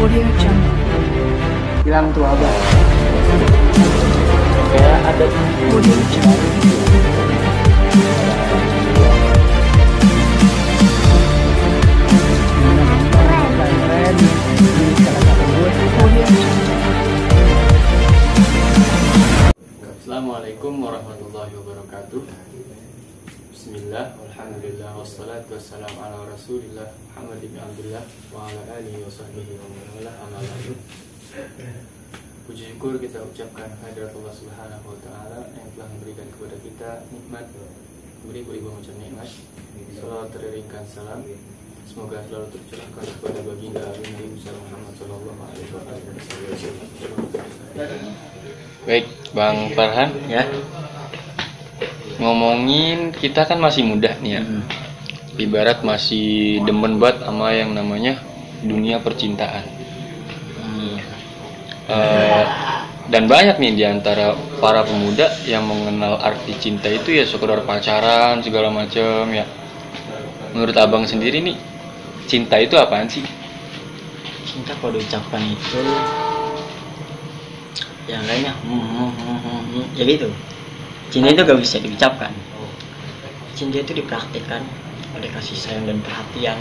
Audio Jungle. Bilang tuh abah. Kayak ada Audio Jungle. pesantren di salah satu bus. Audio Jungle. Assalamualaikum warahmatullahi wabarakatuh. Bismillah, alhamdulillah, wassalatu wassalamu ala rasulillah Muhammad bin Abdullah wa ala alihi wa sahbihi wa man wala amma ba'du. Puji syukur kita ucapkan kehadirat Allah Subhanahu wa taala yang telah memberikan kepada kita nikmat, beribu-ribu macam nikmat. Salawat teriringkan salam semoga selalu tercurahkan kepada baginda Nabi Muhammad sallallahu alaihi wasallam. Baik, Bang Farhan ya. Ngomongin kita kan masih muda nih ya. Ibarat masih demen banget sama yang namanya dunia percintaan. Dan banyak nih diantara para pemuda yang mengenal arti cinta itu ya sekedar pacaran segala macam ya. Menurut abang sendiri nih, cinta itu apaan sih? Cinta kalau diucapkan itu yang lainnya ya gitu. Cinta itu gak bisa diucapkan. Cinta itu dipraktikkan oleh kasih sayang dan perhatian.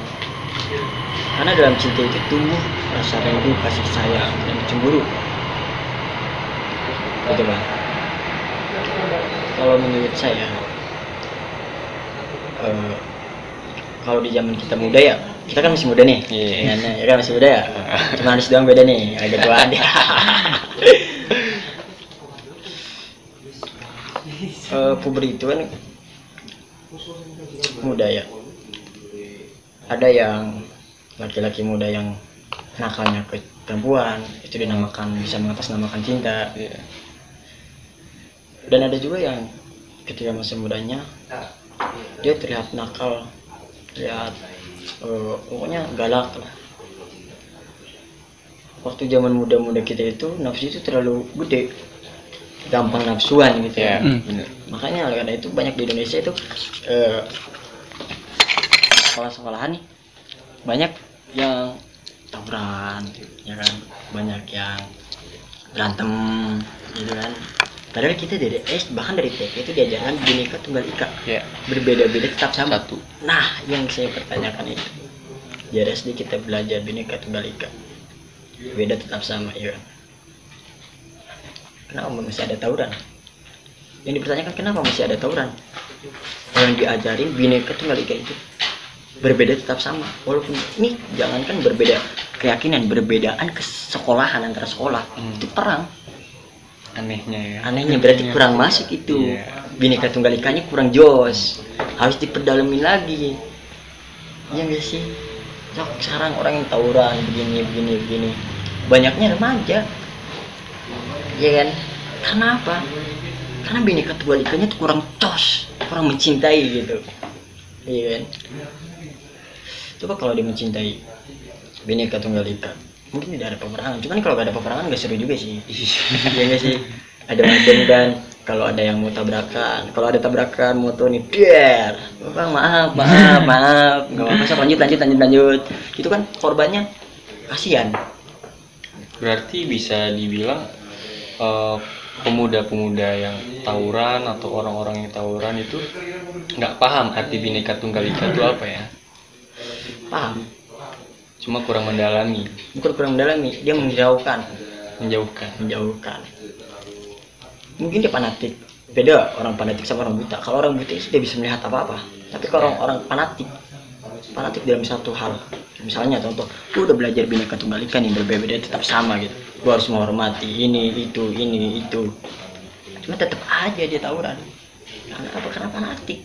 Karena dalam cinta itu tumbuh rasa rindu, kasih sayang, dan cemburu. Gitu Bang. Kalau menurut saya, kalau di zaman kita muda ya, kita kan masih muda nih. Ya kan masih muda ya. Cuma Anis doang beda nih, agak tuaan dia. Puber itu kan muda ya. Ada yang laki-laki muda yang nakalnya ke perempuan, itu dinamakan, bisa mengatasnamakan cinta. Dan ada juga yang ketika masa mudanya dia terlihat nakal, terlihat pokoknya galak lah. Waktu zaman muda-muda kita itu nafsu itu terlalu gede, gampang nafsuan gitu ya. Makanya karena itu banyak di Indonesia itu sekolah-sekolahan nih banyak yang tawuran ya kan, banyak yang berantem gitu kan. Padahal kita dari SD bahkan dari TK itu diajarkan Bhinneka Tunggal Ika, berbeda-beda tetap sama. Nah yang saya pertanyakan itu, dari SD kita belajar Bhinneka Tunggal Ika, beda tetap sama ya kan. Kenapa masih ada tawuran? Yang dipertanyakan kenapa masih ada tawuran? Yang diajarin Bhinneka Tunggal Ika itu berbeda tetap sama. Walaupun ini jangankan berbeda keyakinan, berbedaan kesekolahan antara sekolah, itu perang. Anehnya ya. Anehnya berarti kurang masuk itu. Bhinneka Tunggal Ikanya kurang jos. Harus diperdalamin lagi. Iya enggak sih? Sekarang orang yang tawuran begini. Banyaknya remaja. Iya kan? Karena apa? Karena Bhinneka Tunggal Ikanya tuh kurang jos, kurang mencintai gitu. Iya kan? Coba kalau dia mencintai Bhinneka Tunggal Ika, mungkin tidak ada peperangan. Cuman kalau gak ada peperangan gak seru juga sih. Iya gak sih? Ada macam kan. Kalau ada yang mau tabrakan, kalau ada tabrakan motor nih, biar Bang maaf. Gak apa-apa, so, lanjut. Itu kan korbannya kasihan. Berarti bisa dibilang pemuda-pemuda yang tawuran atau orang-orang yang tawuran itu nggak paham arti Bhinneka Tunggal Ika itu apa ya? Paham? Cuma kurang mendalami. Bukan kurang mendalami, dia menjauhkan. Mungkin dia fanatik. Beda orang fanatik sama orang buta. Kalau orang buta dia bisa melihat apa-apa. Tapi kalau orang fanatik dalam satu hal. Misalnya contoh, lu udah belajar Bhinneka Tunggal Ika nih, berbeda tetap sama gitu. Gua harus menghormati ini itu. Cuma tetap aja dia tawuran. Karena apa? Karena fanatik.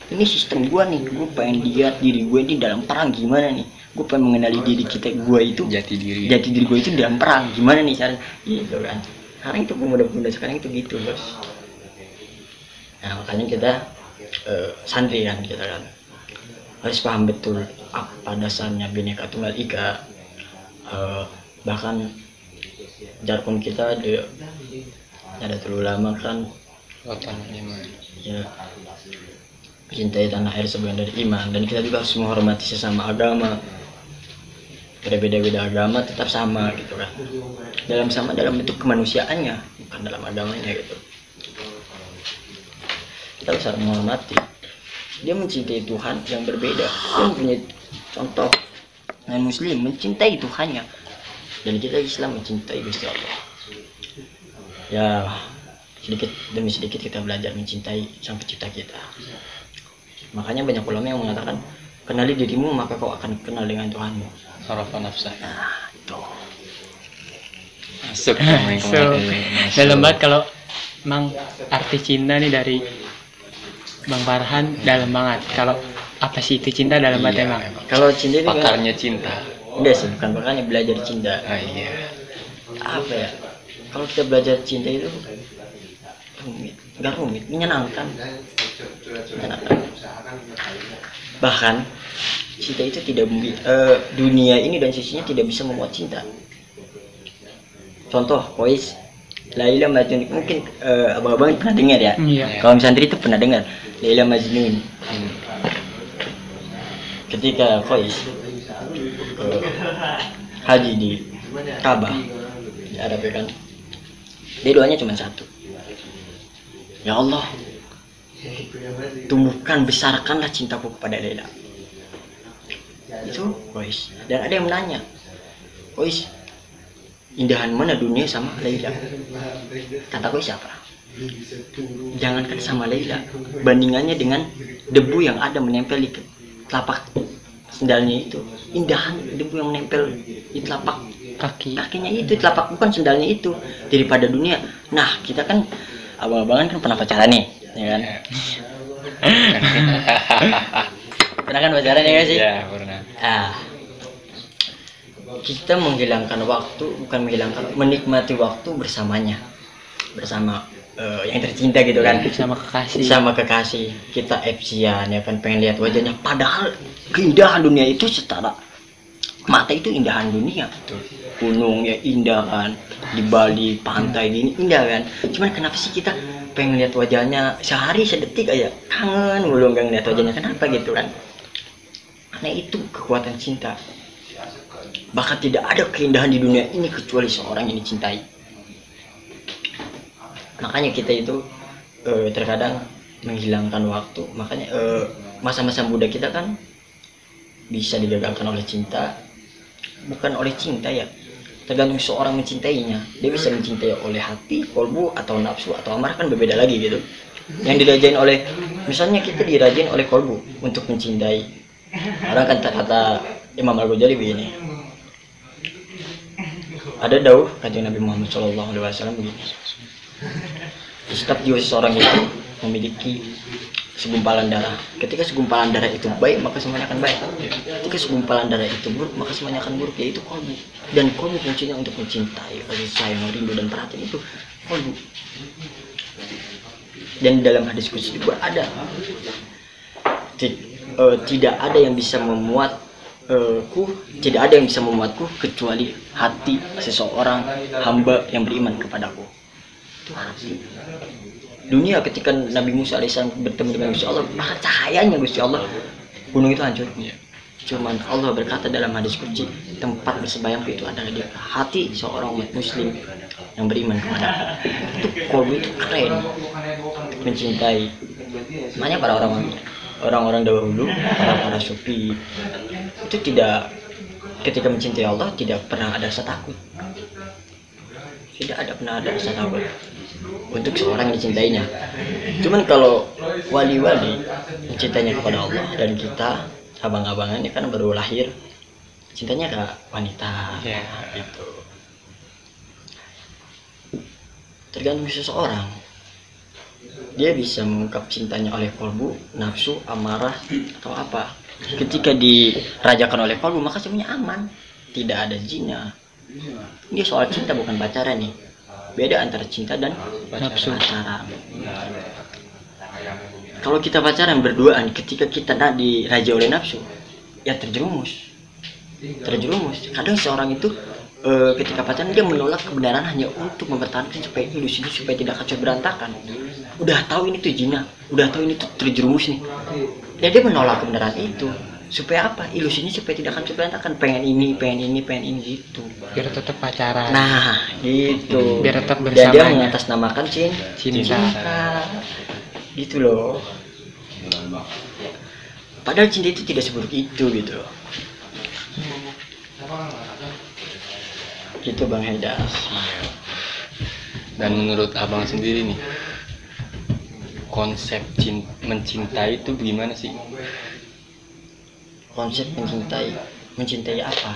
Ini sistem gua nih, gua pengen lihat diri gue ini dalam perang gimana nih. Gue pengen mengenali diri gua itu, jati diri gue itu dalam perang gimana nih cara gitu kan. Sekarang itu pemuda-pemuda sekarang itu gitu bos. Nah makanya kita santri kan, kita kan harus paham betul apa dasarnya Bhinneka Tunggal Ika. Bahkan jargon kita ada terlalu lama kan, ya mencintai tanah air sebagian dari iman, dan kita juga harus menghormati sesama agama. berbeda-beda agama tetap sama gitu kan, dalam bentuk kemanusiaannya, bukan dalam agamanya gitu. Kita harus menghormati. Dia mencintai Tuhan yang berbeda. Dia mempunyai contoh non Muslim mencintai Tuhannya, dan kita Islam mencintai Gusti Allah. Ya, sedikit demi sedikit kita belajar mencintai Sang Pencipta kita. Makanya banyak ulama yang mengatakan, kenali dirimu maka kau akan kenal dengan Tuhanmu. Sarafah nafsah. Nah, itu. Masuk. Dalam banget kalau emang arti cinta nih dari Bang Farhan dalam banget. Kalau apa sih itu cinta dalam banget emang? Kalau cinta itu Pakarnya cinta. udah sih, bukan pakarnya, belajar cinta. Ah, iya. Apa ya? Kalau kita belajar cinta itu rumit, nggak rumit, menyenangkan. Bahkan cinta itu tidak dunia ini dan sisinya tidak bisa memuat cinta. Contoh, Kois, Laila Majnun, mungkin abang-abang pernah dengar ya. Iya. Kaum santri itu pernah dengar Laila Majnun. Ketika Kois haji di Ka'bah di Arab ya kan, dia doanya cuma satu. Ya Allah, tumbuhkan, besarkanlah cintaku kepada Laila. Itu Kois. Dan ada yang menanya, Kois, indahan mana dunia sama Laila? Kata Kois apa? Jangankan sama Laila, bandingannya dengan debu yang ada menempel di telapak sendalnya itu. Indahan debu yang menempel di telapak kakinya itu, telapak, bukan sendalnya itu, daripada dunia. Nah, kita kan abang-abangan kan pernah pacaran nih, ya kan? Pernah kan pacaran ya sih? Iya, pernah. Ah, kita menghilangkan waktu, bukan menghilangkan, menikmati waktu bersamanya, bersama yang tercinta gitu kan, sama kekasih kita, FC-an ya kan, pengen lihat wajahnya, padahal keindahan dunia itu secara mata itu indahan dunia. Gunung ya indah kan, di Bali pantai gini indah kan, cuman kenapa sih kita pengen lihat wajahnya sehari sedetik aja, kangen mulu nggak ngeliat wajahnya, kenapa gitu kan? Karena itu kekuatan cinta. Bahkan tidak ada keindahan di dunia ini kecuali seorang yang dicintai. Makanya kita itu terkadang menghilangkan waktu. Makanya masa-masa muda kita kan bisa digagalkan oleh cinta, bukan oleh cinta ya, tergantung seorang mencintainya. Dia bisa mencintai oleh hati, kolbu, atau nafsu, atau amarah, kan berbeda lagi gitu. Yang dirajain oleh, misalnya kita dirajain oleh kolbu untuk mencintai orang, kan kata Imam Al-Ghazali begini, ada dawuh kanjeng Nabi Muhammad SAW begini, setiap jiwa seseorang itu memiliki segumpalan darah. Ketika segumpalan darah itu baik, maka semuanya akan baik. Ketika segumpalan darah itu buruk, maka semuanya akan buruk, yaitu kolbu. Dan kolbu fungsinya untuk mencintai, kasih sayang, rindu, dan perhatian itu kolbu. Dan dalam hadis qudsi juga ada, tidak ada yang bisa tidak ada yang bisa memuatku kecuali hati seseorang hamba yang beriman kepadaku. Itu hati. Dunia ketika Nabi Musa AS bertemu dengan Gusti Allah, maka cahayanya Gusti Allah, gunung itu hancur. Cuman Allah berkata dalam hadis qudsi, tempat bersembahyang itu adalah di hati seorang umat muslim yang beriman kepadaku. Itu kolbu itu keren, mencintai. Makanya para orang-orang dahulu, para sufi itu tidak, ketika mencintai Allah tidak pernah ada rasa takut. Tidak ada pernah ada rasa takut untuk seorang yang dicintainya. Cuman kalau wali-wali mencintainya kepada Allah, dan kita abang-abangan ini kan baru lahir, cintanya ke wanita, Ya, gitu. Tergantung seseorang, dia bisa mengungkap cintanya oleh kolbu, nafsu, amarah, atau apa. Ketika dirajakan oleh kolbu, maka semuanya aman, tidak ada zina. Ini soal cinta, bukan pacaran nih. Beda antara cinta dan nafsu. Pacaran. Kalau kita pacaran berduaan, ketika kita diraja oleh nafsu, ya terjerumus. Kadang seorang itu ketika pacaran dia menolak kebenaran hanya untuk mempertahankan supaya ilusi, supaya tidak kacau berantakan. Udah tahu ini tuh zina, udah tahu ini tuh terjerumus nih, dan dia menolak kebenaran itu. Supaya apa? Ilusinya supaya tidak akan terberantakan. Pengen ini gitu. Biar tetap pacaran. Nah, gitu. Biar tetap Dan dia bersamanya. mengatasnamakan Cinta. Gitu loh. Padahal cinta itu tidak seburuk itu gitu loh. Gitu Bang Haidar. Dan menurut abang sendiri nih, konsep mencintai itu gimana sih? Konsep mencintai apa?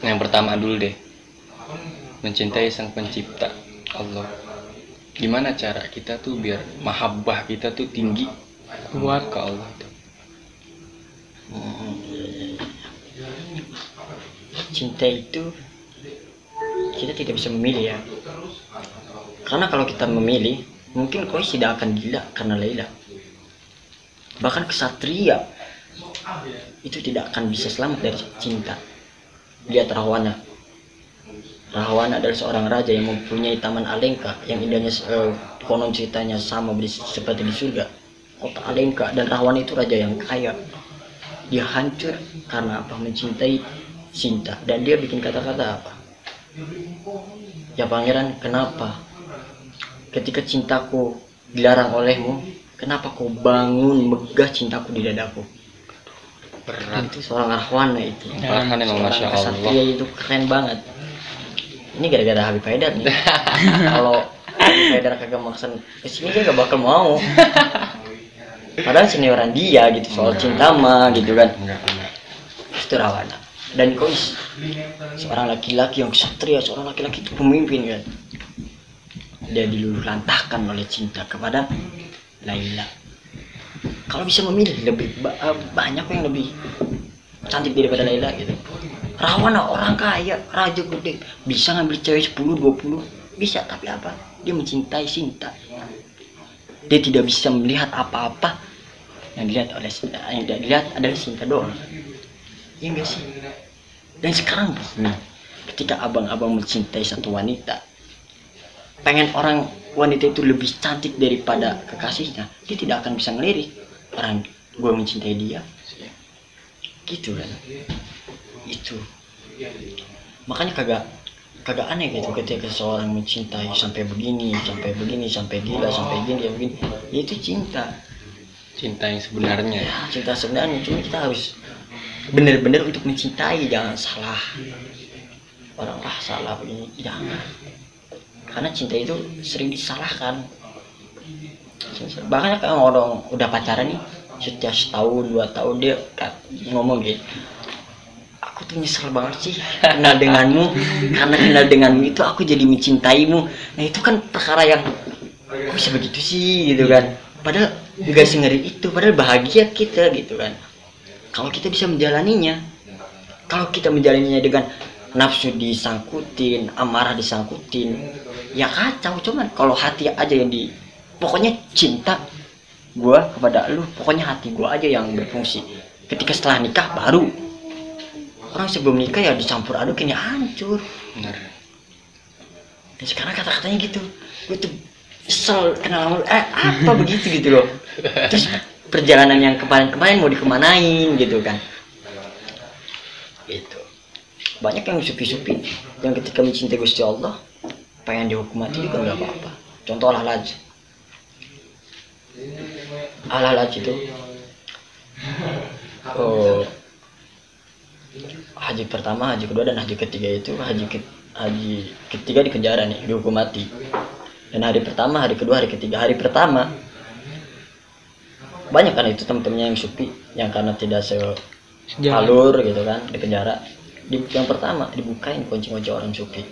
Yang pertama dulu deh, mencintai sang pencipta Allah. Gimana cara kita tuh biar mahabbah kita tuh tinggi Kuat. ke Allah tuh? Cinta itu kita tidak bisa memilih ya. Karena kalau kita memilih, mungkin kau tidak akan gila karena Laila. Bahkan kesatria itu tidak akan bisa selamat dari cinta. Lihat Rahwana. Rahwana adalah seorang raja yang mempunyai taman Alengka yang indahnya konon ceritanya sama seperti di surga. Kota Alengka, dan Rahwana itu raja yang kaya. Dia hancur karena apa? Mencintai Sinta. Dan dia bikin kata-kata apa? Ya pangeran, kenapa ketika cintaku dilarang olehmu, kenapa kau bangun megah cintaku di dadaku? Berat. Itu seorang Rahwana itu. Bahkan emang Seorang Masya Allah. kesatria itu keren banget. Ini gara-gara Habib Haidar nih. Kalau Habib Haidar kagak maksa kesini dia gak bakal mau. Padahal senioran dia gitu soal cinta mah gitu kan. Enggak. Itu Rahwana. Dan kau seorang laki-laki yang kesatria, seorang laki-laki itu pemimpin kan. Dia diluluh lantahkan oleh cinta kepada Laila. Kalau bisa memilih lebih banyak yang lebih cantik daripada Laila gitu. Rahwana orang kaya, raja gede, bisa ngambil cewek 10-20, bisa, tapi apa? Dia mencintai Sinta. Dia tidak bisa melihat apa-apa yang dilihat adalah Sinta doang. Iya enggak sih? Dan sekarang ketika abang-abang mencintai satu wanita, pengen orang wanita itu lebih cantik daripada kekasihnya, dia tidak akan bisa ngelirik orang gue mencintai dia gitu kan. Itu makanya kagak aneh gitu ketika seseorang mencintai sampai begini, sampai gila, sampai gini. Ya itu cinta Cinta yang sebenarnya. ya, cinta sebenarnya. Cuma kita harus benar-benar untuk mencintai, jangan salah orang salah begini, jangan. Karena cinta itu sering disalahkan. Bahkan kalau orang udah pacaran nih, setiap setahun 2 tahun dia ngomong gitu, aku tuh nyesel banget sih kenal denganmu, karena kenal denganmu itu aku jadi mencintaimu. Nah itu kan perkara yang kok bisa begitu sih gitu kan. Padahal gak sengeri itu, padahal bahagia kita gitu kan kalau kita bisa menjalaninya. Kalau kita menjalaninya dengan nafsu disangkutin, amarah disangkutin, ya kacau. Cuman kalau hati aja yang pokoknya cinta gua kepada lu, pokoknya hati gua aja yang berfungsi. Ketika setelah nikah baru, orang sebelum nikah ya dicampur aduk ini hancur. Benar. Dan sekarang kata-katanya gitu, gue tuh kesel kenal apa begitu gitu loh. Terus perjalanan yang kemarin mau dikemanain gitu kan. Gitu. Banyak yang supi-supi yang ketika mencintai Gusti Allah pengen dihukum mati juga nggak apa-apa. Contoh Al-Halaj itu haji pertama, haji kedua, dan haji ketiga itu haji ketiga di penjara nih, dihukum mati. Dan hari pertama, hari kedua, hari ketiga. Hari pertama banyak kan itu temen-temennya yang supi yang karena tidak alur gitu kan di penjara. Yang pertama dibukain kunci-kunci orang supi,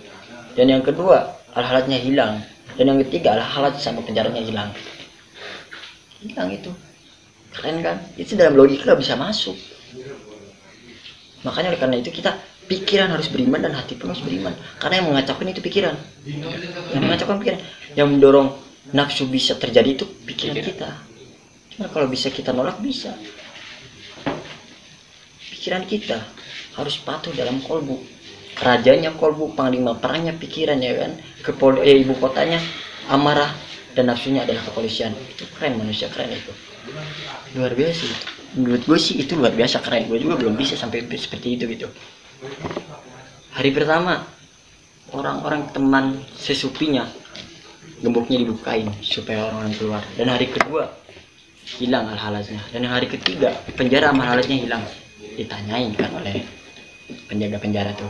dan yang kedua Al-Halajnya hilang, dan yang ketiga Al-Halaj sama penjaranya hilang itu. Keren kan? Itu dalam logika bisa masuk. Makanya karena itu kita pikiran harus beriman dan hati pun harus beriman. Karena yang mengacaukan itu pikiran. Yang mengacaukan pikiran, yang mendorong nafsu bisa terjadi itu pikiran kita. Cuma kalau bisa kita nolak, bisa. Pikiran kita harus patuh dalam kolbu. Rajanya kolbu, panglima perangnya pikiran ya kan. Ibu kotanya amarah, dan nafsunya adalah kepolisian. Itu keren, manusia keren itu, luar biasa itu. Menurut gue sih itu luar biasa keren. Gue juga belum bisa sampai seperti itu gitu. Hari pertama orang-orang teman sesupinya gemboknya dibukain supaya orang keluar, dan hari kedua hilang al-halajnya, dan hari ketiga penjara al-halajnya hilang. Ditanyain kan oleh penjaga penjara tuh,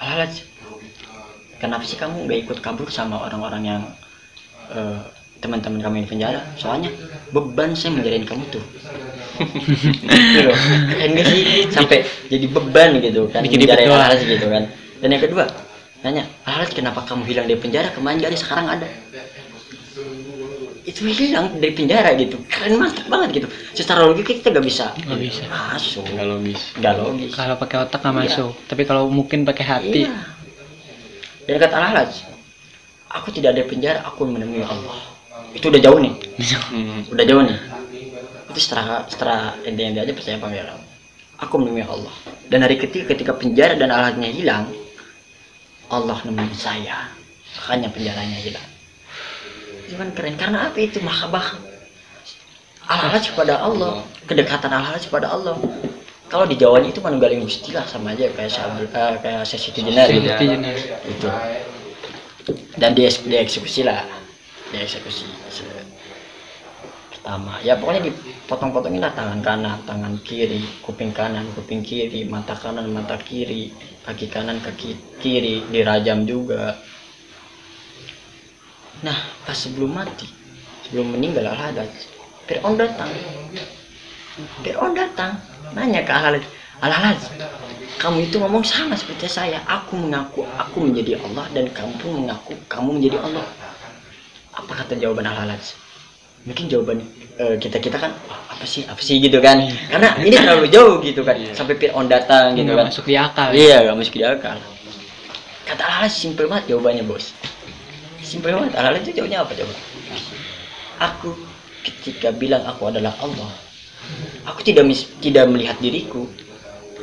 al-halaj, kenapa sih kamu gak ikut kabur sama orang-orang yang teman-teman kami di penjara? Soalnya beban saya menjarain kamu tuh. Gitu loh. Keren gak sih sampai jadi beban gitu kan, Bikin menjarain ribet al-halaj gitu kan. Dan yang kedua nanya, al-halaj kenapa kamu hilang dari penjara kemarin jadi sekarang ada? Itu hilang dari penjara gitu, keren mantap banget gitu. Secara logika kita gak bisa masuk, Nggak logis. gak logis. Kalau pakai otak nggak Iya. masuk, tapi kalau mungkin pakai hati. Iya. Dan kata al-halaj, aku tidak ada penjara, aku menemui Allah. Itu udah jauh nih, udah jauh nih. Itu setelah ente aja percaya apa enggak? Aku menemui Allah. Dan hari ketiga ketika penjara dan al-halajnya hilang, Allah nemuin saya, makanya penjaranya hilang. Itu kan keren, karena apa itu? Mahabbah al-halaj kepada Allah, kedekatan al-halaj kepada Allah. Kalau di Jawa itu manunggaling gusti lah, sama aja kayak kayak sesi jenar gitu. Itu jenar. Itu. Dan dieksekusi lah, dieksekusi. Pertama, ya pokoknya dipotong-potongin lah, tangan kanan, tangan kiri, kuping kanan, kuping kiri, mata kanan, mata kiri, kaki kanan, kaki kiri, dirajam juga. Nah, pas sebelum mati, sebelum meninggal al-halaj, Fir'aun datang, nanya ke al-halaj, al-halaj, kamu itu ngomong sama seperti saya. Aku mengaku aku menjadi Allah dan kamu pun mengaku kamu menjadi Allah. Apa kata jawaban al-halaj? Mungkin jawaban kita kan apa sih gitu kan? Karena ini terlalu jauh gitu kan. Sampai Fir'aun datang gitu Nggak kan. masuk di akal. Iya, gak masuk di akal. Kata al-halaj simpel banget jawabannya, bos. Simpel banget. Al-halaj itu jawabnya apa coba? Aku ketika bilang aku adalah Allah, aku tidak melihat diriku.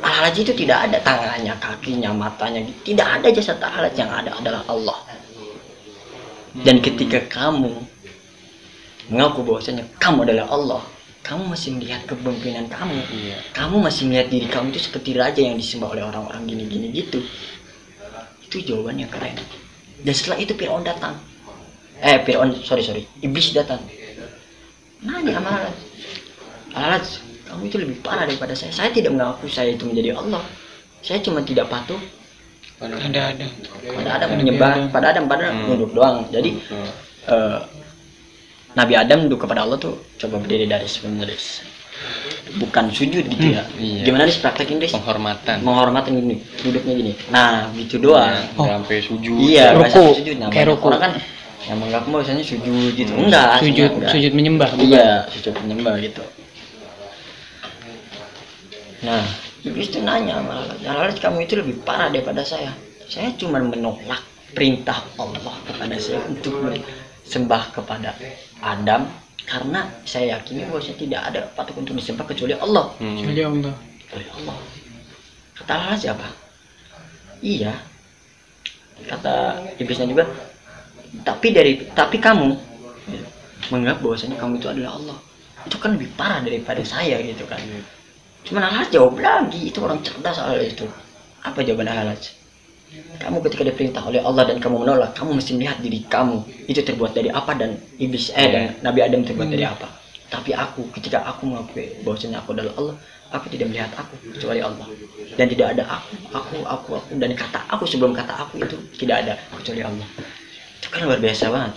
Al-halaj itu tidak ada tangannya, kakinya, matanya, tidak ada jasad al-halaj, yang ada adalah Allah. Dan ketika kamu mengaku bahwasanya kamu adalah Allah, kamu masih melihat kepemimpinan kamu. Kamu masih melihat diri kamu itu seperti raja yang disembah oleh orang-orang gini-gini gitu. Itu jawabannya keren. Dan setelah itu Fir'aun datang. Iblis datang. Nanya sama al-halaj, al-halaj, kamu itu lebih parah daripada saya. Saya tidak mengaku saya itu menjadi Allah. Saya cuma tidak patuh Ada. pada Adam, menyembah pada Adam, nunduk doang. Jadi Nabi Adam nunduk kepada Allah tuh coba berdiri dari sebenarnya, bukan sujud gitu ya. Gimana sih praktekin deh? Menghormatan gini, duduknya gini. Nah, gitu doang. Sampai sujud. Iya, Ruku. bahasa sujud. Nah, Kayak banyak ruku. orang kan yang menganggap bahwasanya sujud gitu. Enggak, aslinya enggak. Sujud menyembah. Iya, sujud menyembah gitu. Nah, Iblis itu nanya malah, al-halaj, kamu itu lebih parah daripada saya. Saya cuma menolak perintah Allah kepada saya untuk sembah kepada Adam, karena saya yakini bahwa saya tidak ada patut untuk disembah kecuali Allah. Kecuali Allah. Kecuali Allah. Kata al-halaj apa? Iya. Kata iblisnya juga, tapi kamu menganggap bahwasanya kamu itu adalah Allah. Itu kan lebih parah daripada saya gitu kan. Cuman al-halaj jawab lagi, itu orang cerdas soal itu. Apa jawaban al-halaj? Kamu ketika diperintah oleh Allah dan kamu menolak, kamu mesti melihat diri kamu itu terbuat dari apa, dan dan Nabi Adam terbuat dari apa. Tapi aku, ketika aku mengakui bahwasanya aku adalah Allah, aku tidak melihat aku kecuali Allah. Dan tidak ada aku, dan kata aku sebelum kata aku itu tidak ada kecuali Allah. Itu kan luar biasa banget.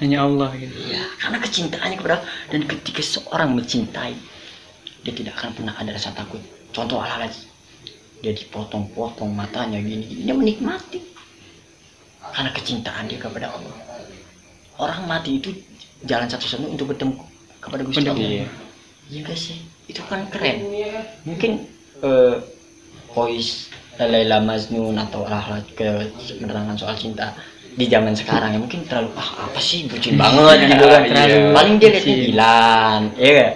Hanya Allah gitu. Ya, karena kecintaannya kepada Allah. Dan ketika seorang mencintai, dia tidak akan pernah ada rasa takut. Contoh al-halaj, dia dipotong-potong matanya gini, dia menikmati karena kecintaan dia kepada Allah. Orang mati itu jalan satu-satunya untuk bertemu kepada Gusti Allah. Iya guys sih, itu kan keren. Mungkin Kois, Laila Majnun atau al-halaj ke menerangkan soal cinta di zaman sekarang ya mungkin terlalu apa sih bucin banget gitu kan. Paling dia lihatnya Dilan, ya gak?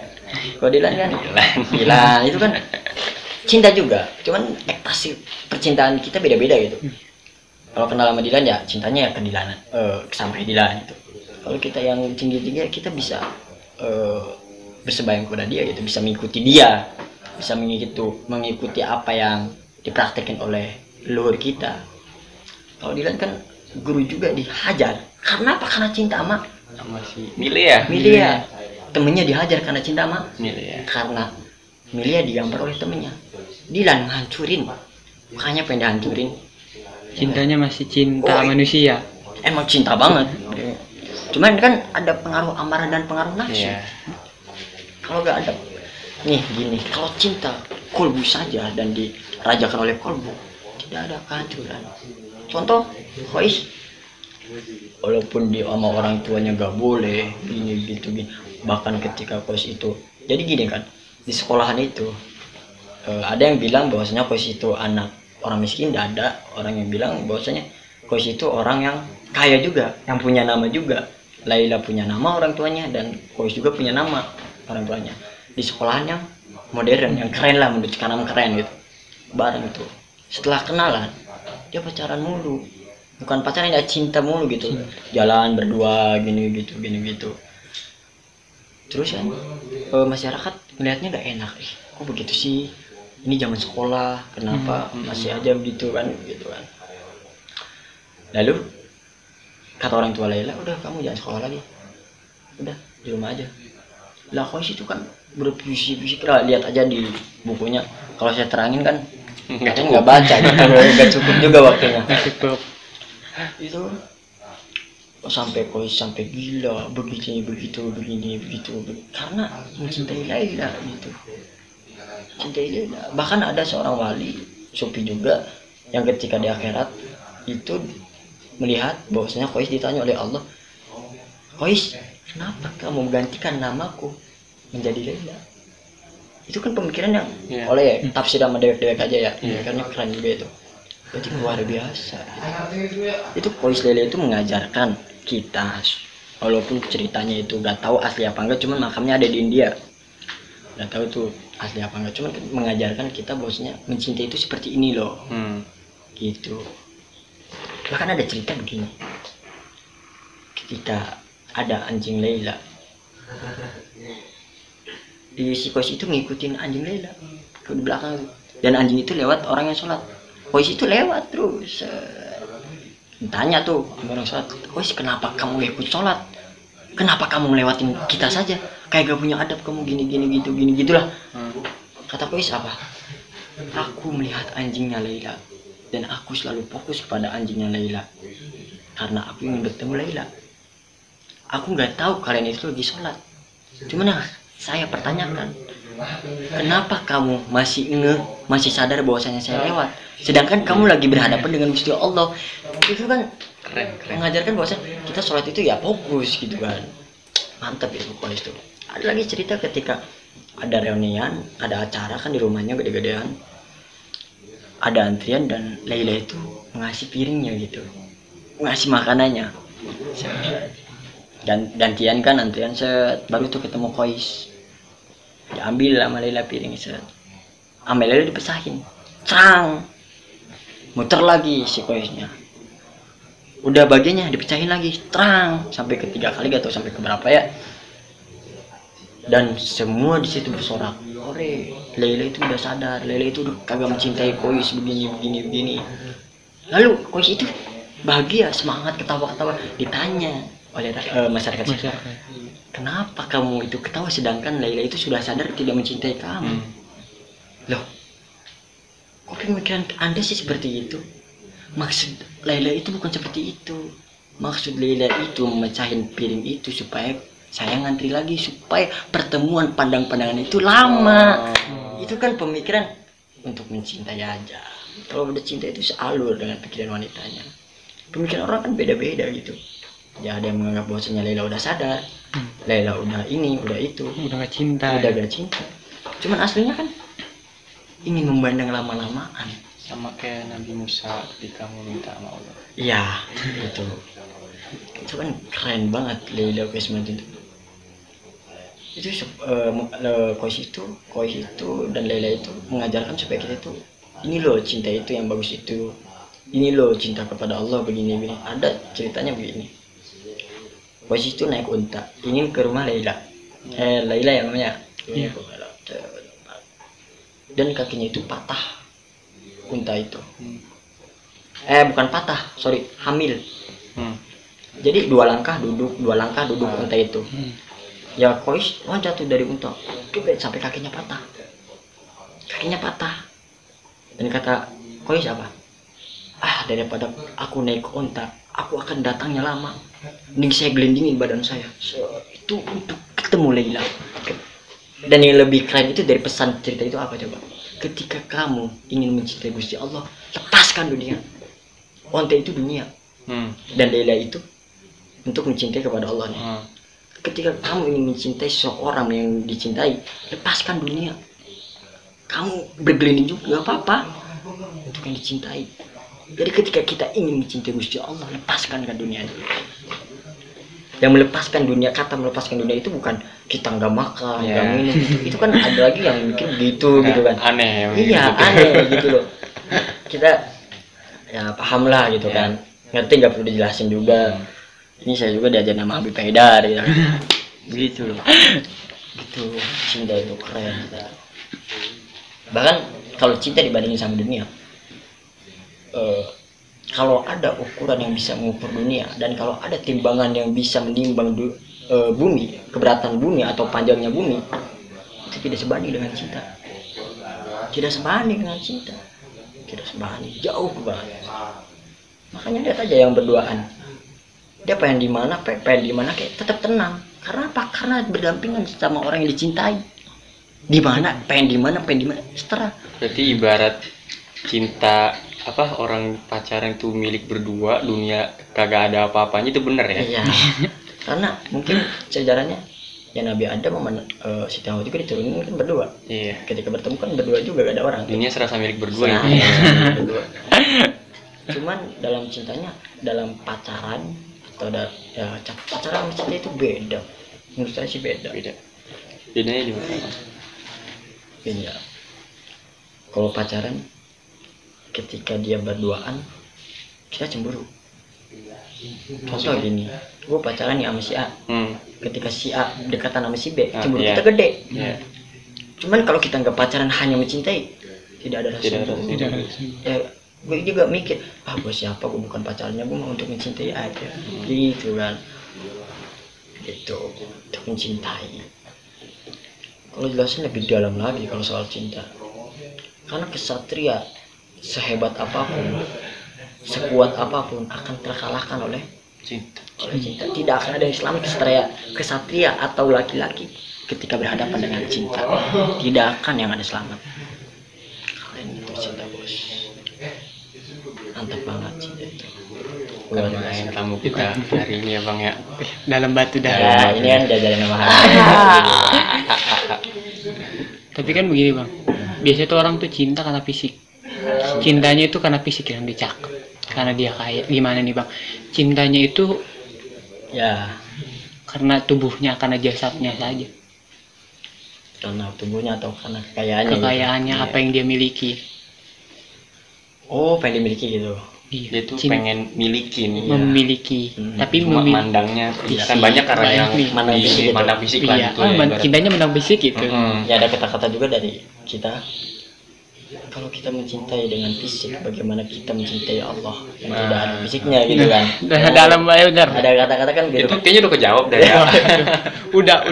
Kalau Dilan kan Dilan itu kan cinta juga, cuman ekstasi percintaan kita beda-beda gitu. Kalau kenal sama Dilan ya cintanya ya ke Dilan, sampai Dilan gitu. Kalau kita yang tinggi-tinggi kita bisa bersembahyang kepada dia gitu, bisa mengikuti dia, bisa mengikuti apa yang dipraktekkan oleh leluhur kita. Kalau Dilan kan guru juga dihajar. Karena apa? Karena cinta sama Masih Milia. Milia. Temennya dihajar karena cinta sama Milia. karena Milia digambar oleh temennya. Dilan ngancurin, makanya pengen dihancurin. Cintanya masih cinta Oh, manusia. Emang cinta banget. Cuman kan ada pengaruh amarah dan pengaruh nafsu. Iya. Kalau gak ada, nih gini, kalau cinta kolbu saja dan dirajakan oleh kolbu, tidak ada kehancuran. Contoh, Khois, walaupun dia sama orang tuanya gak boleh, gini gitu gini. Bahkan ketika Khois itu, jadi gini kan, di sekolahan itu ada yang bilang bahwasanya Khois itu anak orang miskin, tidak ada orang yang bilang bahwasanya Khois itu orang yang kaya juga, yang punya nama juga. Laila punya nama orang tuanya dan Khois juga punya nama orang tuanya. Di sekolahan yang modern, yang keren lah, menurut kanan keren gitu. Bareng itu. Setelah kenalan, dia pacaran mulu. Bukan pacaran, ya cinta mulu gitu. Jalan berdua gini gitu. Terus kan masyarakat melihatnya gak enak. Kok begitu sih? Ini zaman sekolah, kenapa masih aja begitu kan gitu kan. Lalu kata orang tua Laila, udah kamu jangan sekolah lagi, udah di rumah aja. Lah Khois itu kan berpuisi-puisi, lihat aja di bukunya. Kalau saya terangin kan kadang nggak baca gitu, nggak cukup juga waktunya. Cukup. Itu sampai Khois sampai gila, begini begitu, karena mencintai Laila gitu. Cintai Laila. Bahkan ada seorang wali sufi juga yang ketika di akhirat itu melihat bahwasanya Khois ditanya oleh Allah, Khois, kenapa kamu menggantikan namaku menjadi Laila? Itu kan pemikiran yang oleh tafsir sama dewek-dewek aja ya, pemikirannya keren juga itu. Berarti luar biasa gitu. Itu Khois Laila itu mengajarkan kita, walaupun ceritanya itu gak tahu asli apa enggak, cuman makamnya ada di India, gak tahu tuh asli apa enggak, cuman mengajarkan kita bahwasanya mencintai itu seperti ini loh. Gitu. Bahkan ada cerita begini, ketika ada anjing Laila, si Khois itu ngikutin anjing Laila ke belakang, dan anjing itu lewat orang yang sholat. Khois itu lewat terus, tanya tuh orang sholat, Khois kenapa kamu ikut sholat? Kenapa kamu melewatin kita saja? Kayak gak punya adab kamu, gini gitulah. Kata Khois apa? Aku melihat anjingnya Laila dan aku selalu fokus kepada anjingnya Laila karena aku ingin bertemu Laila. Aku nggak tahu kalian itu lagi sholat, cuman yang saya pertanyakan, kenapa kamu masih sadar bahwasanya saya lewat, sedangkan kamu lagi berhadapan dengan Gusti Allah. Itu kan Keren. mengajarkan bahwasanya kita sholat itu ya fokus gitu kan. Mantap itu Khois itu. Ada lagi cerita ketika ada reunian, ada acara kan di rumahnya gede-gedean, ada antrian dan Laila itu ngasih piringnya gitu, ngasih makanannya. Dan gantian kan antrian set, baru tuh ketemu Khois, diambil sama Laila piring set, sama Laila dipesahin, cerang, muter lagi si Khoisnya, udah bagiannya dipecahin lagi, terang, sampai ketiga kali gak tau sampai keberapa ya. Dan semua di situ bersorak, ore, Laila itu udah sadar, Laila itu udah kagak mencintai Khois begini. Lalu Khois itu bahagia, semangat, ketawa-ketawa. Ditanya oleh masyarakat, kenapa kamu itu ketawa sedangkan Laila itu sudah sadar tidak mencintai kamu? Loh, kok pemikiran Anda sih seperti itu? Maksud Laila itu bukan seperti itu. Maksud Laila itu memecahin piring itu supaya saya ngantri lagi, supaya pertemuan pandang-pandangan itu lama. Itu kan pemikiran untuk mencintai aja. Kalau udah cinta itu sealur dengan pikiran wanitanya. Pemikiran orang kan beda-beda gitu. Ya ada yang menganggap bahwasanya Laila udah sadar, Laila udah ini, udah itu, Udah gak cinta. udah gak cinta. Cuman aslinya kan ingin memandang lama-lamaan. Sama kayak Nabi Musa ketika meminta sama Allah. Iya, itu. Itu kan keren banget Laila Kismat itu. Itu Khois itu dan Laila itu mengajarkan supaya kita itu, ini loh cinta itu yang bagus itu, ini loh cinta kepada Allah begini. Ada ceritanya begini. Kois itu naik unta ingin ke rumah Laila. Laila yang namanya. Iya. Dan kakinya itu patah unta itu. Bukan patah, sorry, hamil. Jadi 2 langkah duduk unta itu. Ya Kois loncat tuh dari unta, sampai kakinya patah. Dan kata Kois apa? Daripada aku naik ke unta, aku akan datangnya lama. Mending saya gelindingin badan saya. Itu untuk ketemu Laila. Dan yang lebih keren itu dari pesan cerita itu apa coba? Ketika kamu ingin mencintai Gusti Allah, lepaskan dunia. Unta itu dunia. Dan Laila itu untuk mencintai kepada Allah nih. Ketika kamu ingin mencintai seorang yang dicintai, lepaskan dunia. Kamu bergelinding juga gak apa-apa untuk yang dicintai. Jadi ketika kita ingin mencintai Gusti Allah, lepaskan kan dunia ini. Yang melepaskan dunia, kata melepaskan dunia itu bukan kita nggak makan, nggak minum. Itu kan ada lagi yang mikir gitu kan. Aneh. Iya, aneh gitu loh. Kita ya paham lah gitu kan. Ngerti, nggak perlu dijelasin juga. Ini saya juga diajarin sama Habib Haidar gitu. Gitu loh. Gitu, cinta itu keren. Bahkan kalau cinta dibandingin sama dunia, kalau ada ukuran yang bisa mengukur dunia, dan kalau ada timbangan yang bisa menimbang bumi, keberatan bumi atau panjangnya bumi, itu tidak sebanding dengan cinta. Tidak sebanding dengan cinta. Tidak sebanding, jauh banget. Makanya lihat aja yang berduaan. Dia pengen di mana kayak tetap tenang. Karena apa? Karena berdampingan sama orang yang dicintai. Di mana, pengen di mana, setara. Berarti ibarat cinta orang pacaran itu milik berdua, dunia kagak ada apa-apanya, itu bener ya? Iya. Karena mungkin sejarahnya ya Nabi Adam sama Siti Hawa juga diturunin kan berdua. Iya. Ketika bertemu kan berdua juga gak ada orang. Dunia serasa milik berdua ya. Berdua. Cuman dalam cintanya, dalam pacaran atau pacaran sama cinta itu beda. Menurut saya sih beda. Bedanya di mana? Beda. Kalau pacaran, ketika dia berduaan, kita cemburu. Contoh gini, gue pacaran nih sama si A. Ketika si A dekatan sama si B, cemburu kita gede. Cuman kalau kita nggak pacaran hanya mencintai, tidak ada rasa cemburu. Ya, gue juga mikir, gue siapa, gue bukan pacarnya, gue mau untuk mencintai aja. Gitu kan. Gitu, untuk mencintai. Kalau jelasin lebih dalam lagi kalau soal cinta. Karena kesatria sehebat apapun, sekuat apapun akan terkalahkan oleh cinta. Tidak akan ada yang selamat kesatria atau laki-laki ketika berhadapan dengan cinta. Tidak akan yang ada selamat. Kalian itu cinta bos. Mantap banget cinta itu. Main tamu kita hari ini ya bang ya. Dalam batu dah. Ya, ini kan diajarin sama Tapi kan begini bang, biasanya tuh orang tuh cinta karena fisik. Cintanya itu karena fisik yang dicakap, karena dia kaya. Gimana nih bang? Cintanya itu ya karena tubuhnya, karena jasadnya saja. Karena tubuhnya atau karena kekayaannya? Kekayaannya gitu. apa yang dia miliki. Oh, pengen dimiliki gitu. Iya. Dia tuh pengen milikin. Memiliki. Tapi Cuma mandangnya kan banyak orang yang mandang fisik lah iya. gitu ya, Cintanya mandang fisik gitu. Ya ada kata-kata juga dari kita. Kalau kita mencintai dengan fisik, bagaimana kita mencintai Allah yang tidak ada fisiknya gitu kan? Dalam benar. Ada kata-kata kan gitu. Itu kayaknya udah kejawab deh ya.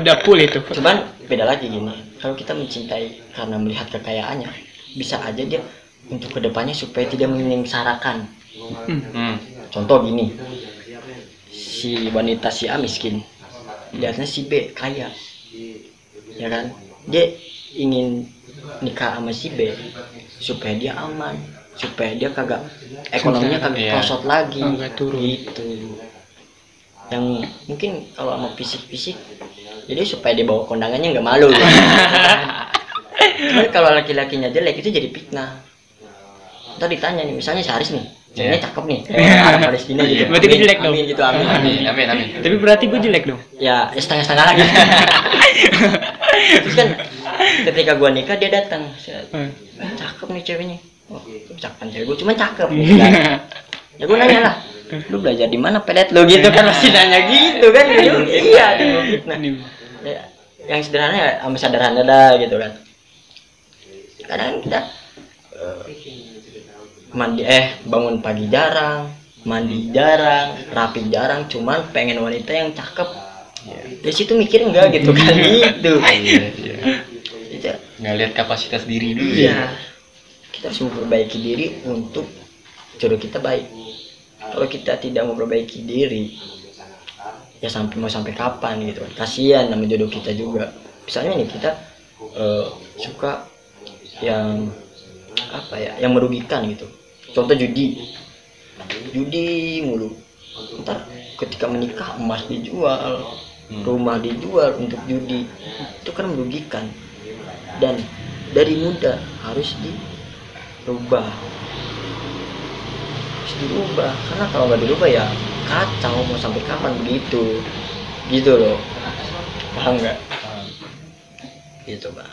udah full itu. Cuman beda lagi gini. Kalau kita mencintai karena melihat kekayaannya, bisa aja dia untuk kedepannya supaya tidak menyengsarakan. Contoh gini, si wanita si A miskin, lihatnya si B kaya, ya kan? Dia ingin nikah sama si B supaya dia aman, supaya dia kagak ekonominya kagak kosot lagi, gitu. Yang mungkin kalau sama fisik, jadi supaya dia bawa kondangannya nggak malu. Gitu. Cuman kalau laki-lakinya jelek itu jadi fitnah. Ntar ditanya nih, misalnya si Haris nih, ceweknya cakep nih, Arab Palestina gitu. Berarti gue jelek dong. Amin gitu, amin. Tapi berarti gue jelek dong. Ya setengah-setengah lagi. Terus kan ketika gua nikah dia datang, cakep nih ceweknya. Oh, cakep cewek gua, cuma cakep. Ya gua nanya lah, lu belajar di mana pedet lu gitu kan, masih nanya gitu kan. Iya nah ya, yang sederhana ya sama sederhana dah gitu kan. Kadang kita bangun pagi jarang, mandi jarang, rapi jarang, cuman pengen wanita yang cakep. Dari situ mikir enggak gitu kan gitu. Itu Nggak lihat kapasitas diri dulu iya. Kita harus memperbaiki diri untuk jodoh kita baik. Kalau kita tidak memperbaiki diri, ya sampai kapan gitu kan. Kasihan sama jodoh kita juga. Misalnya nih kita suka yang apa ya, yang merugikan gitu. Contoh judi mulu. Ntar ketika menikah emas dijual, rumah dijual untuk judi, itu kan merugikan. Dan dari muda harus dirubah, karena kalau nggak dirubah ya kacau, mau sampai kapan begitu gitu loh, paham nggak? Gitu bang.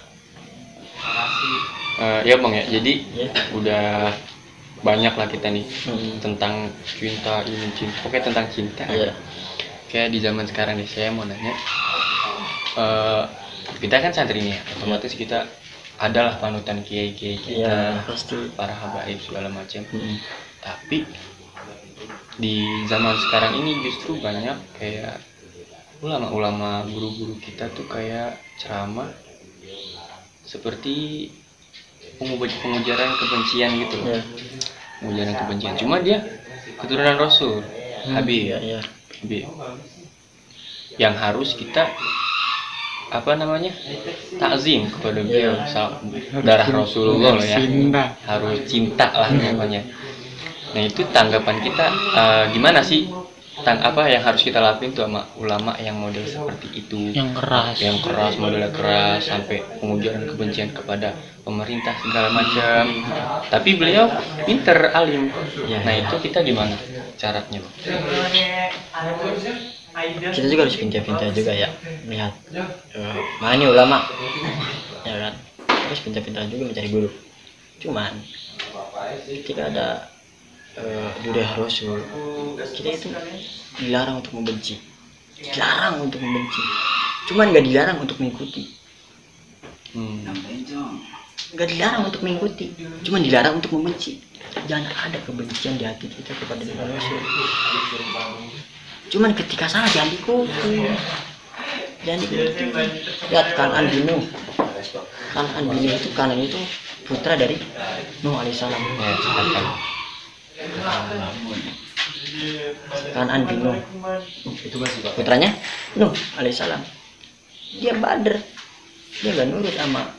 Ya bang ya, jadi Ya. udah banyak lah kita nih tentang cinta ini cinta, oke tentang cinta. Iya. Kayak di zaman sekarang nih, saya mau nanya, kita kan santri nih, otomatis kita adalah panutan kiai kita, Iya pasti. para habaib segala macam. Tapi di zaman sekarang ini justru banyak kayak ulama-ulama, guru-guru kita tuh kayak ceramah seperti pengujaran kebencian gitu loh. Iya. Pengujaran kebencian. Cuma dia keturunan Rasul, Habib. Iya. Habib. Yang harus kita apa namanya? Takzim kepada beliau. Darah Rasulullah loh ya. Harus cinta lah pokoknya. Nah, itu tanggapan kita gimana sih? Apa yang harus kita lakuin tuh sama ulama yang model seperti itu, Yang keras. modelnya keras, sampai pengujaran kebencian kepada pemerintah segala macam. Tapi beliau pinter, alim. Nah, itu kita gimana caranya? Kita juga harus pintar-pintar juga ya melihat mana nih ulama, ya kan? Terus pintar-pintar juga mencari guru. Cuman ketika ada durah Rasul, kita itu dilarang untuk membenci, cuman nggak dilarang untuk mengikuti, nggak dilarang untuk mengikuti, cuman dilarang untuk membenci. Jangan ada kebencian di hati kita kepada durah Rasul. Cuman ketika salah jangan diikuti. Lihat Kanan bin Nuh. Kanan itu putra dari Nuh alaihissalam. Ya, silakan. Kanan bin Nuh, putranya Nuh alaihissalam. Dia Badr, dia gak nurut sama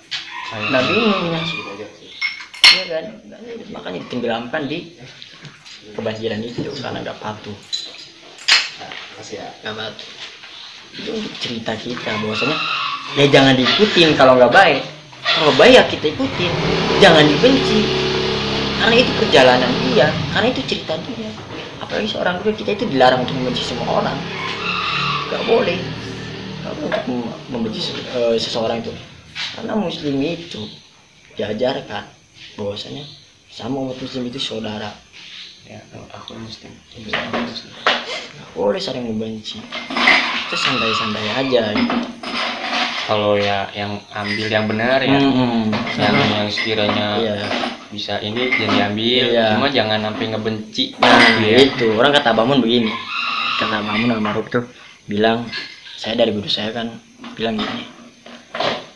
Nabi Nuhnya, dia kan gak nurut, makanya ditenggelamkan di kebanjiran itu karena gak patuh. Itu untuk cerita kita bahwasanya ya jangan diikutin kalau nggak baik. Kalau baik ya kita ikutin, jangan dibenci. Karena itu perjalanan dia, karena itu cerita dia. Apalagi seorang guru, kita itu dilarang untuk membenci semua orang. Gak boleh untuk membenci seseorang itu. Karena muslim itu diajarkan bahwasanya sama umat muslim itu saudara. Ya, aku muslim. Gak boleh saling membenci. Itu santai-santai aja gitu. Kalau ya yang ambil yang benar ya, yang sekiranya bisa ini jadi ambil, cuma jangan sampai ngebenci. Itu orang kata Bamun begini, kata Bamun almarhum tuh bilang, saya dari guru saya kan bilang gini,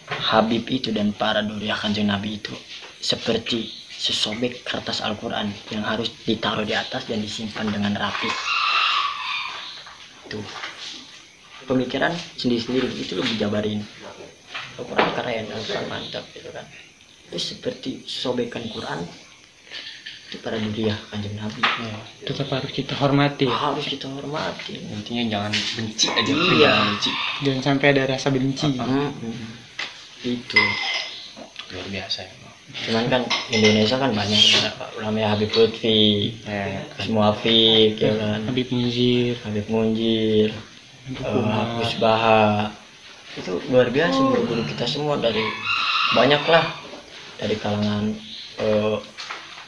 Habib itu dan para duri Kanjeng Nabi itu seperti sesobek kertas Al-Quran yang harus ditaruh di atas dan disimpan dengan rapi. Tuh pemikiran sendiri-sendiri itu lebih jabarin. Al-Quran keren, Al-Quran mantap gitu kan. Itu seperti sobekan Quran itu para duriah Kanjeng Nabi. Tetap harus kita hormati. Harus kita hormati. Intinya jangan benci aja. Iya. Benci. Jangan sampai ada rasa benci. Itu Luar biasa ya. cuman kan Indonesia kan banyak ulama Habib Lutfi, semua Muafiq ya kan, Habib Munzir, Gus Baha, itu luar biasa guru-guru kita semua dari banyak lah, dari kalangan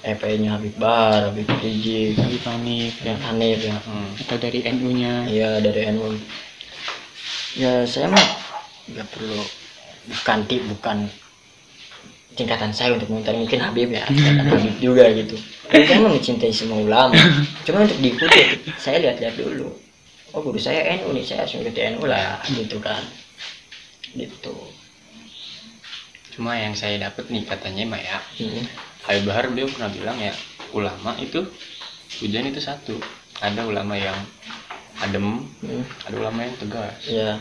FPI-nya Habib Bahar, Habib Rizik, Habib Hanif ya, Hanif ya. atau dari NU-nya. Iya dari NU. Ya saya mah nggak perlu, bukan tingkatan saya untuk mengomentari, mungkin Habib ya, tingkatan Habib juga gitu. Saya mah mencintai semua ulama. Cuma untuk diikuti saya lihat-lihat dulu. Oh guru saya NU nih, saya harus mengikuti NU lah gitu kan. Gitu. Cuma yang saya dapat nih katanya mah ya, Hmm. Habib Bahar beliau pernah bilang ya, ulama itu tujuan itu satu. Ada ulama yang adem, ada ulama yang tegas. Ya,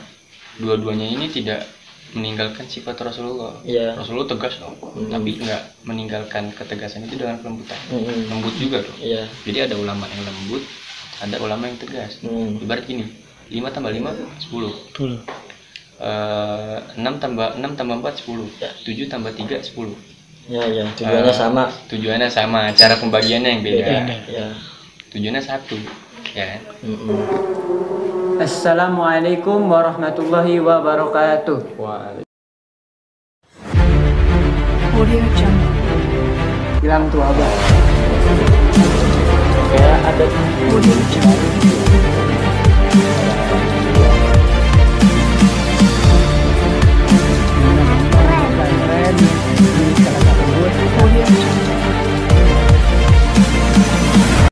Dua-duanya ini tidak meninggalkan sifat Rasulullah. ya. Rasulullah tegas dong, tapi nggak meninggalkan ketegasan itu dengan kelembutan. Lembut juga dong. Iya. Jadi ada ulama yang lembut, ada ulama yang tegas. Ibarat gini, 5 tambah 5 10. 10. 6 tambah 4 10. Ya. 7 tambah 3 10. Ya, ya. Tujuannya sama. Tujuannya sama, cara pembagiannya yang beda. Beda. Ya. Tujuannya satu, ya kan? Assalamualaikum warahmatullahi wabarakatuh. Audio Jungle. Bilang tuh abah. Kayak ada Audio Jungle.